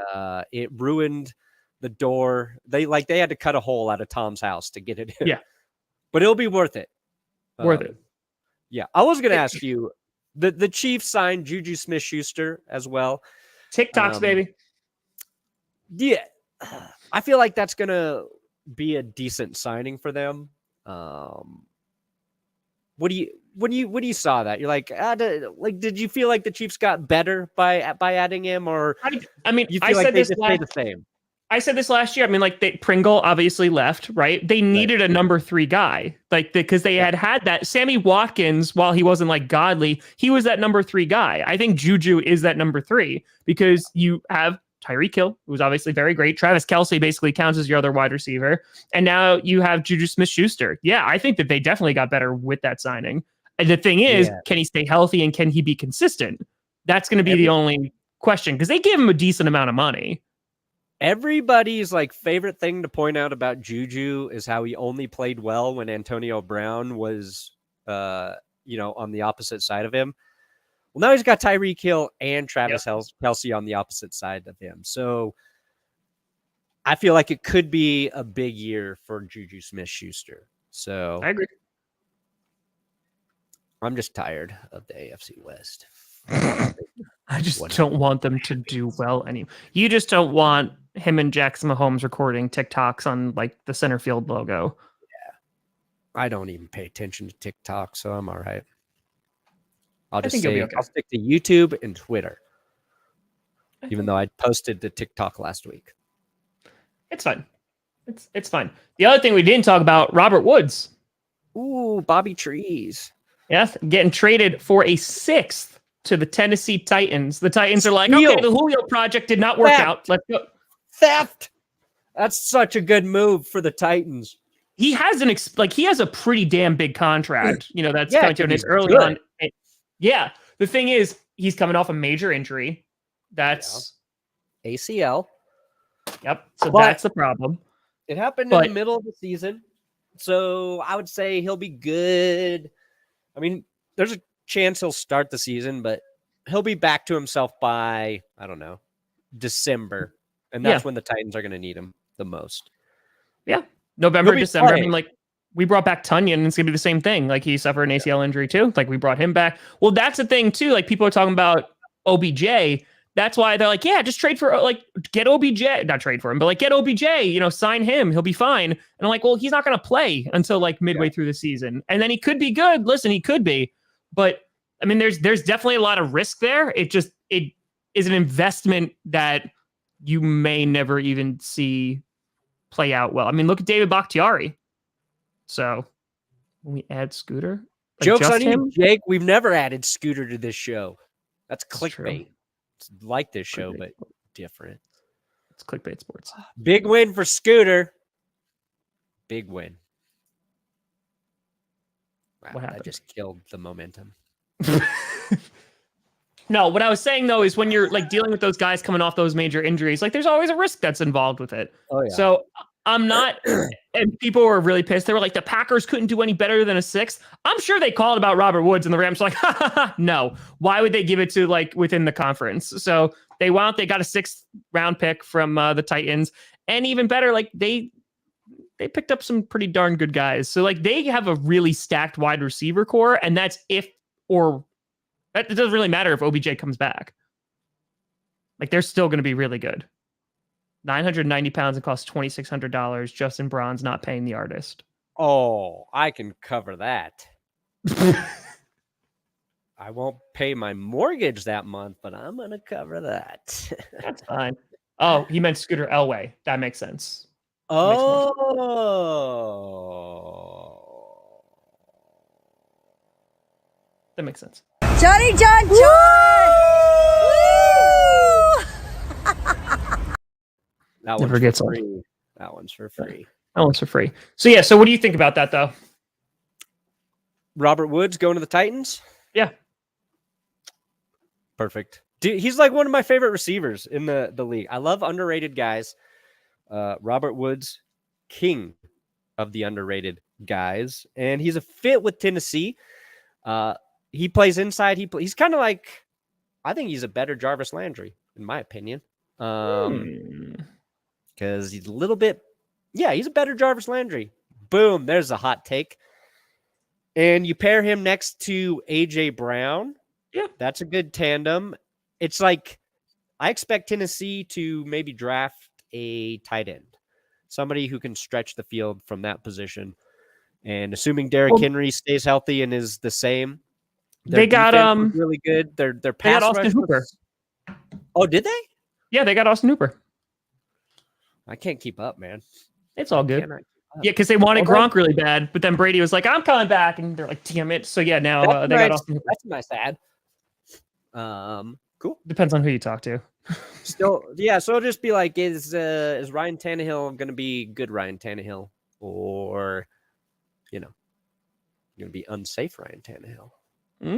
it ruined the door. They had to cut a hole out of Tom's house to get it in. Yeah, but it'll be worth it. Worth it. Yeah, I was going to ask you. The Chiefs signed Juju Smith-Schuster as well. TikToks, baby. Yeah, I feel like that's going to be a decent signing for them. When you saw that, you're like, did you feel like the Chiefs got better by adding him, or I mean, you feel like they just stay the same? I said this last year. I mean, like Pringle obviously left, right? They needed a number 3 guy, like because they had that Sammy Watkins. While he wasn't like godly, he was that number 3 guy. I think Juju is that number 3 because you have Tyreek Hill, who's obviously very great. Travis Kelce basically counts as your other wide receiver, and now you have Juju Smith-Schuster. Yeah, I think that they definitely got better with that signing. And the thing is, can he stay healthy and can he be consistent? That's going to be the only question because they gave him a decent amount of money. Everybody's like favorite thing to point out about Juju is how he only played well when Antonio Brown was, on the opposite side of him. Well, now he's got Tyreek Hill and Travis Kelce on the opposite side of him. So I feel like it could be a big year for Juju Smith-Schuster. So I agree. I'm just tired of the AFC West. I just don't want them to do well anymore. You just don't want him and Jackson Mahomes recording TikToks on like the center field logo. Yeah. I don't even pay attention to TikTok, so I'm all right. I'll just say I'll stick to YouTube and Twitter. Even though I posted to TikTok last week. It's fine. It's fine. The other thing we didn't talk about, Robert Woods. Ooh, Bobby Trees. Yes, getting traded for a 6th to the Tennessee Titans. The Titans are like, okay, the Julio project did not work out. Let's go. Theft. That's such a good move for the Titans. He has he has a pretty damn big contract. That's coming to an end early on. Yeah. The thing is, he's coming off a major injury. That's ACL. Yep. So that's the problem. It happened in the middle of the season. So I would say he'll be good. I mean, there's a chance he'll start the season, but he'll be back to himself by, I don't know, December. And that's when the Titans are going to need him the most. Yeah. November, December. Playing. I mean, like, we brought back Tunyon, and it's going to be the same thing. Like, he suffered an ACL injury, too. Like, we brought him back. Well, that's the thing, too. Like, people are talking about OBJ. That's why they're like, yeah, just trade for, get OBJ. Not trade for him, but, get OBJ. Sign him. He'll be fine. And I'm like, well, he's not going to play until, midway through the season. And then he could be good. Listen, he could be. But, I mean, there's definitely a lot of risk there. It is an investment that you may never even see play out well. I mean, look at David Bakhtiari. So when we add Scooter, joke's on you, Jake. We've never added Scooter to this show. That's clickbait. It's like this show, but different. It's clickbait sports. Big win for Scooter. Big win. Wow, What happened? I just killed the momentum. No, what I was saying though is when you're dealing with those guys coming off those major injuries, there's always a risk that's involved with it. Oh yeah. So I'm not, and people were really pissed. They were like, the Packers couldn't do any better than a 6th. I'm sure they called about Robert Woods, and the Rams were like, no. Why would they give it to within the conference? So they got a 6th round pick from the Titans, and even better, they picked up some pretty darn good guys. So they have a really stacked wide receiver core, and that's it doesn't really matter if OBJ comes back. They're still going to be really good. 990 pounds and costs $2,600. Justin Braun's not paying the artist. Oh, I can cover that. I won't pay my mortgage that month, but I'm going to cover that. That's fine. Oh, he meant Scooter Elway. That makes sense. Oh. That makes sense. Johnny John John! That never gets old. Free. That one's for free. That one's for free. So yeah, so what do you think about that though? Robert Woods going to the Titans? Yeah. Perfect. Dude, he's one of my favorite receivers in the league. I love underrated guys. Robert Woods, king of the underrated guys. And he's a fit with Tennessee. He plays inside. He's kind of I think he's a better Jarvis Landry, in my opinion. Because he's a little bit, he's a better Jarvis Landry. Boom, there's a hot take. And you pair him next to A.J. Brown. Yeah. That's a good tandem. It's I expect Tennessee to maybe draft a tight end. Somebody who can stretch the field from that position. And assuming Derrick Henry stays healthy and is the same. They got really good. Their they pass got Austin Hooper. Oh, did they? Yeah, they got Austin Hooper. I can't keep up, man. It's all good. Yeah, because they wanted Gronk really bad, but then Brady was like, "I'm coming back," and they're like, "Damn it!" So yeah, now they got Austin Hooper. That's nice ad. Cool. Depends on who you talk to. Still, yeah. So it'll just be is Ryan Tannehill going to be good Ryan Tannehill, or going to be unsafe Ryan Tannehill? I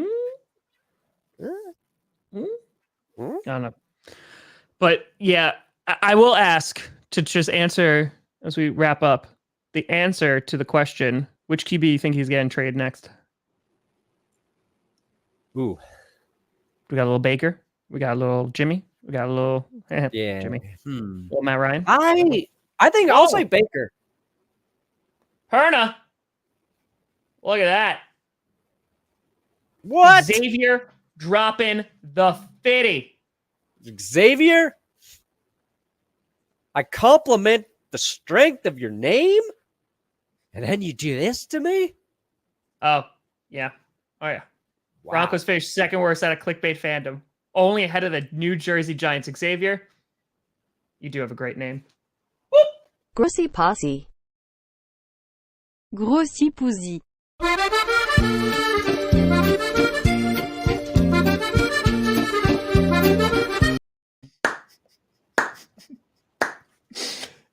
don't know. But yeah, I will ask to just answer as we wrap up the answer to the question: which QB you think he's getting traded next? Ooh, We got a little Baker. We got a little Jimmy. We got a little yeah. Jimmy. Little Matt Ryan. I think I'll say Baker. Perna. Look at that. What? Xavier dropping the 50. Xavier? I compliment the strength of your name, and then you do this to me? Oh, yeah. Oh, yeah. Wow. Broncos finished second worst out of clickbait fandom. Only ahead of the New Jersey Giants. Xavier, you do have a great name. Whoop! Grossi Posse. Grossi Pouzy.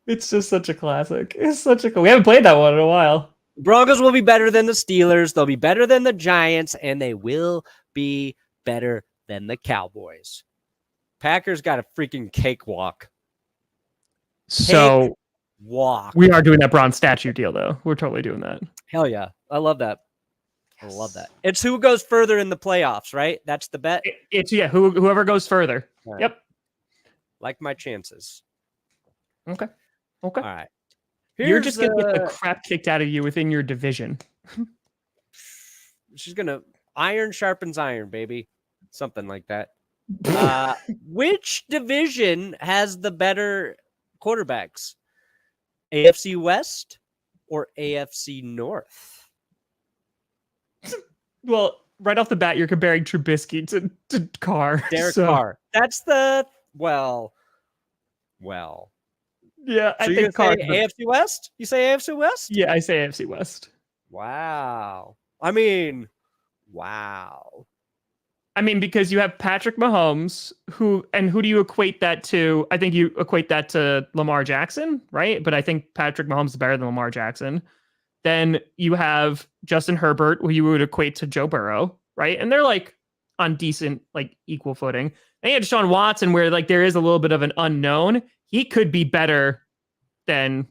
It's just such a classic. It's such a. We haven't played that one in a while. Broncos will be better than the Steelers. They'll be better than the Giants, and they will be better than the Cowboys. Packers got a freaking cakewalk. So Walk. we are doing that bronze statue deal, though. We're totally doing that. Hell yeah. I love that. I love that. It's who goes further in the playoffs, right? That's the bet. It's whoever goes further. Right. Yep. Like my chances. Okay. All right. You're just gonna get the crap kicked out of you within your division. She's gonna iron sharpens iron, baby. Something like that. Which division has the better quarterbacks? AFC West or AFC North? Well, right off the bat, you're comparing Trubisky to Carr. Derek Carr. That's the well. Yeah, So I you think Carr. say AFC West? You say AFC West? Yeah, I say AFC West. Wow. I mean, wow. I mean, because you have Patrick Mahomes, who do you equate that to? I think you equate that to Lamar Jackson, right? But I think Patrick Mahomes is better than Lamar Jackson. Then you have Justin Herbert, who you would equate to Joe Burrow, right? And they're like on decent, like equal footing. And you have Deshaun Watson, where like there is a little bit of an unknown. He could be better than,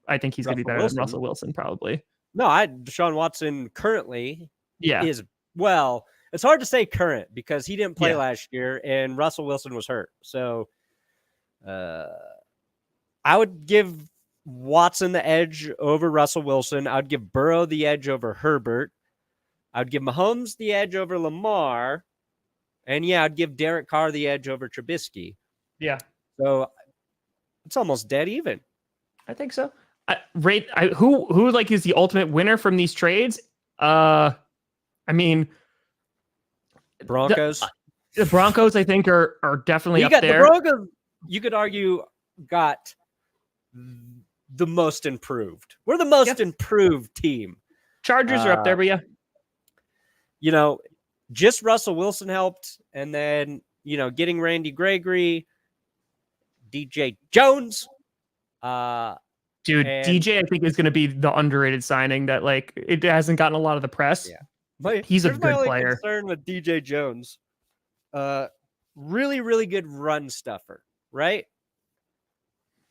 I think he's going to be better than Russell Wilson, probably. No, Deshaun Watson currently is, well, it's hard to say current because he didn't play last year and Russell Wilson was hurt. So I would give Watson the edge over Russell Wilson. I would give Burrow the edge over Herbert. I would give Mahomes the edge over Lamar. And yeah, I'd give Derek Carr the edge over Trubisky. Yeah. So it's almost dead even. I think so. Who like is the ultimate winner from these trades? I mean, Broncos. The Broncos, I think, are definitely up there. The Broncos, you could argue, got the most improved. We're the most improved team. Chargers are up there, but yeah. You know, just Russell Wilson helped, and then, you know, getting Randy Gregory, DJ Jones. Dude, DJ, I think, is going to be the underrated signing that, like, it hasn't gotten a lot of the press. Yeah. He's a good my only player. Concern with DJ Jones, really, really good run stuffer, right?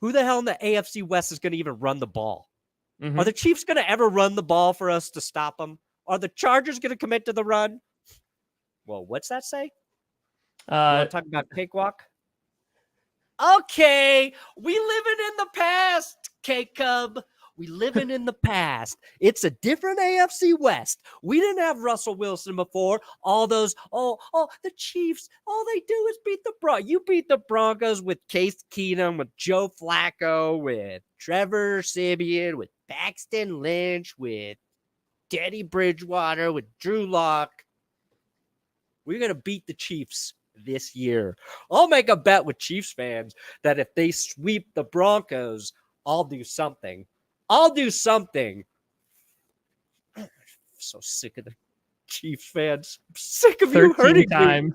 Who the hell in the AFC West is going to even run the ball? Mm-hmm. Are the Chiefs going to ever run the ball for us to stop them? Are the Chargers going to commit to the run? Well, what's that say? Talking about cakewalk? Okay, we living in the past, K-Cub. We living in the past. It's a different AFC West. We didn't have Russell Wilson before. All those, the Chiefs, all they do is beat the Broncos. You beat the Broncos with Case Keenum, with Joe Flacco, with Trevor Siemian, with Paxton Lynch, with Teddy Bridgewater, with Drew Lock. We're going to beat the Chiefs this year. I'll make a bet with Chiefs fans that if they sweep the Broncos, I'll do something. I'm so sick of the Chiefs fans. I'm sick of you hurting me.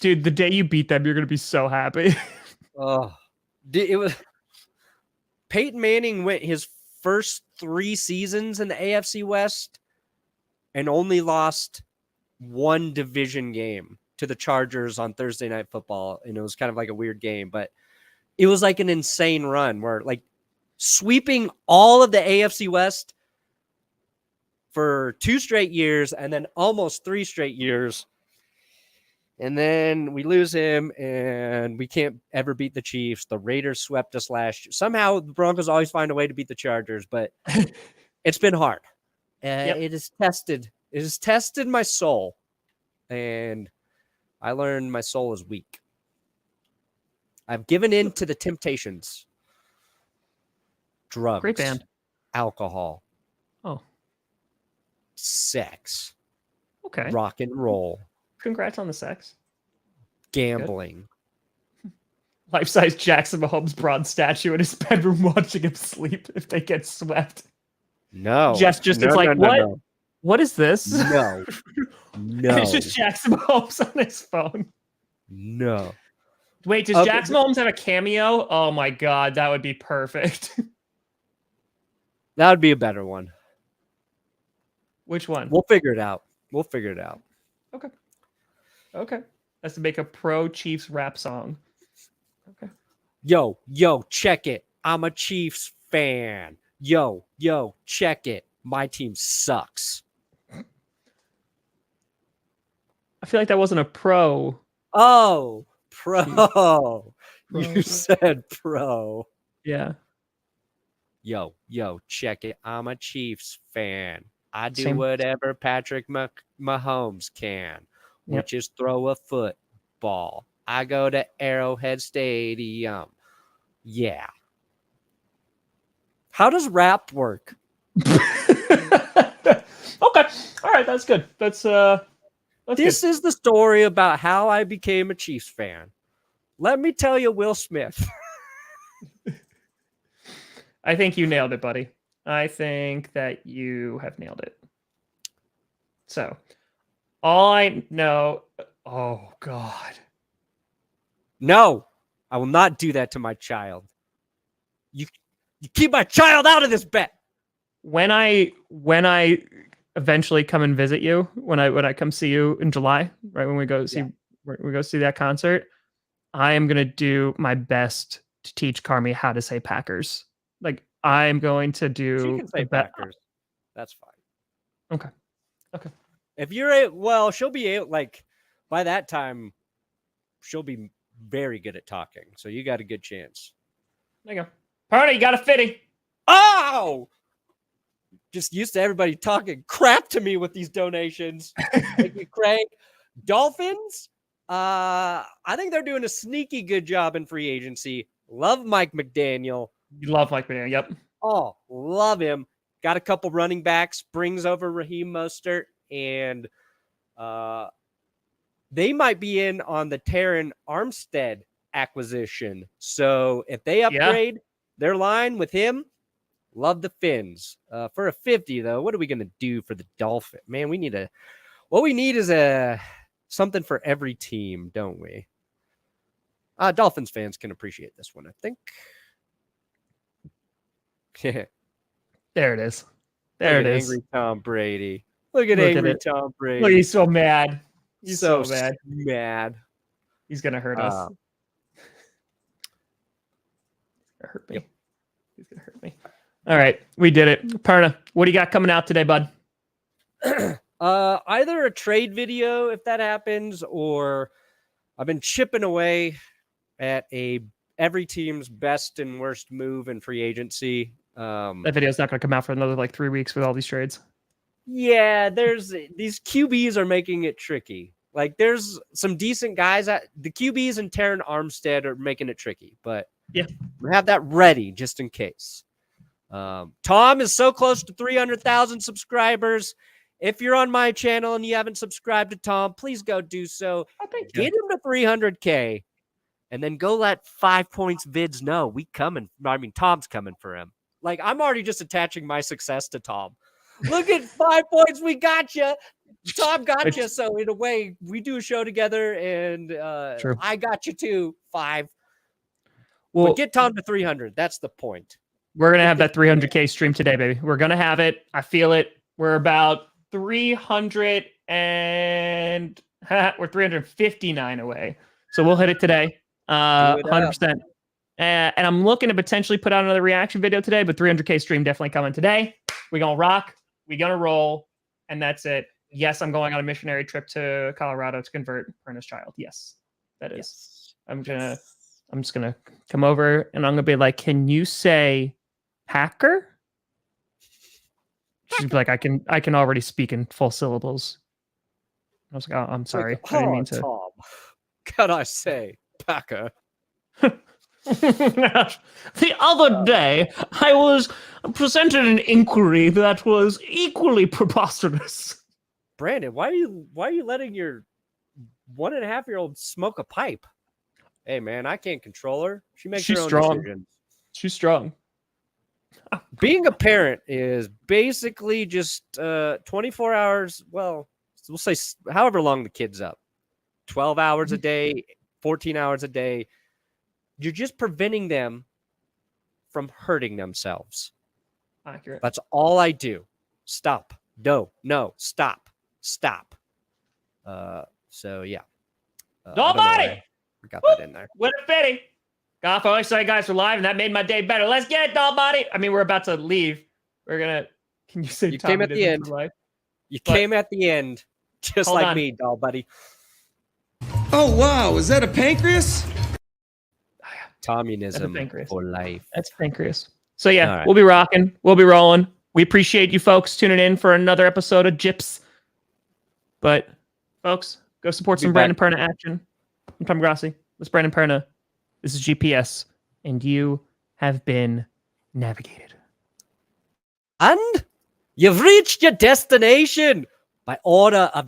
Dude, the day you beat them, you're going to be so happy. It was Peyton Manning went his first 3 seasons in the AFC West and only lost one division game to the Chargers on Thursday Night Football. And it was kind of like a weird game, but it was like an insane run where like sweeping all of the AFC West for 2 straight years and then almost 3 straight years. And then we lose him and we can't ever beat the Chiefs. The Raiders swept us last year. Somehow the Broncos always find a way to beat the Chargers, but it's been hard. It has tested my soul. And I learned my soul is weak. I've given in to the temptations. Drugs. Great band. Alcohol. Oh. Sex. Okay. Rock and roll. Congrats on the sex. Gambling. Life-size Jackson Mahomes bronze statue in his bedroom watching him sleep if they get swept. No. It's like, what? No. What is this? No. No. It's just Jackson Mahomes on his phone. No. Wait, does Jackson Mahomes have a cameo? Oh my God, that would be perfect. That would be a better one. Which one? We'll figure it out. Okay. That's to make a pro Chiefs rap song. Okay. Yo, check it. I'm a Chiefs fan. Yo, check it. My team sucks. I feel like that wasn't a pro. Oh, pro. You said pro. Yeah. Yo, check it. I'm a Chiefs fan. I do Same. whatever Patrick Mahomes can, which is throw a football. I go to Arrowhead Stadium. Yeah. How does rap work? Okay. All right, that's good. This is the story about how I became a Chiefs fan. Let me tell you, Will Smith. I think you nailed it, buddy. I think that you have nailed it. So, all I know... Oh, God. No, I will not do that to my child. You keep my child out of this bet. When I eventually come and visit you, when I come see you in July, right when we go see that concert, I am gonna do my best to teach Carmi how to say Packers. Like I'm going to do. She can say Packers. That's fine. Okay. If you're she'll be able, like by that time, she'll be very good at talking. So you got a good chance. There you go. Perna, you got a fitty. Oh! Just used to everybody talking crap to me with these donations. Thank you, Craig. Dolphins, I think they're doing a sneaky good job in free agency. Love Mike McDaniel. You love Mike McDaniel, yep. Oh, love him. Got a couple running backs, brings over Raheem Mostert, and they might be in on the Terran Armstead acquisition. So if they upgrade their line with him, love the Fins. For a 50, though, what are we going to do for the Dolphin? Man, what we need is something for every team, don't we? Dolphins fans can appreciate this one, I think. There it is. There it is. Angry Tom Brady. Look at angry Tom Brady. Look, he's so mad. He's so mad. He's going to hurt us. Hurt me. Yep. He's gonna hurt me. All right, we did it. Perna, what do you got coming out today, bud? Either a trade video if that happens, or I've been chipping away at every team's best and worst move in free agency. That video's not gonna come out for another 3 weeks with all these trades. Yeah, these QBs are making it tricky. Like there's some decent guys the QBs and Terran Armstead are making it tricky, but yeah, we have that ready just in case. Tom is so close to 300,000 subscribers. If you're on my channel and you haven't subscribed to Tom, please go do so. Get him to 300K and then go let 5 Points Vids know Tom's coming for him. Like I'm already just attaching my success to Tom. Look at 5 points. We got you. Tom got you. So in a way, we do a show together, and I got you too. 5. Well, but get Tom to 300. That's the point. We're gonna have that 300K stream today, baby. We're gonna have it. I feel it. We're about 300 and we're 359 away. So we'll hit it today. 100%. And I'm looking to potentially put out another reaction video today, but 300K stream definitely coming today. We're going to rock. We're going to roll. And that's it. Yes, I'm going on a missionary trip to Colorado to convert Perna's child. Yes, that is. Yes. I'm just going to come over and I'm going to be like, can you say Packer? She'd be like, I can already speak in full syllables. I was like, oh, I'm sorry. Like, I didn't mean to. Tom, can I say Packer? The other day, I was presented an inquiry that was equally preposterous. Brandon, why are you letting your 1.5-year-old smoke a pipe? Hey man, I can't control her. She makes her own decisions. She's strong. Being a parent is basically just 24 hours. Well, we'll say however long the kid's up. 12 hours a day, 14 hours a day. You're just preventing them from hurting themselves. Accurate. That's all I do. Stop. No, stop. So yeah. Nobody! We got that in there. What a pity. Goff, I always say guys are live, and that made my day better. Let's get it, Nobody. I mean, we're about to leave. We're gonna. Can you say You Tommy came at the Disney end. for life? You But- came at the end, just Hold like on. me, doll buddy. Oh, wow. Is that a pancreas? Communism pancreas. for life. That's pancreas. So yeah, All right. we'll be rocking. We'll be rolling. We appreciate you folks tuning in for another episode of Gyps. But folks, go support Be some back. Brandon Perna action. I'm Tom Grossi. This is Brandon Perna. This is GPS, and you have been navigated. And you've reached your destination by order of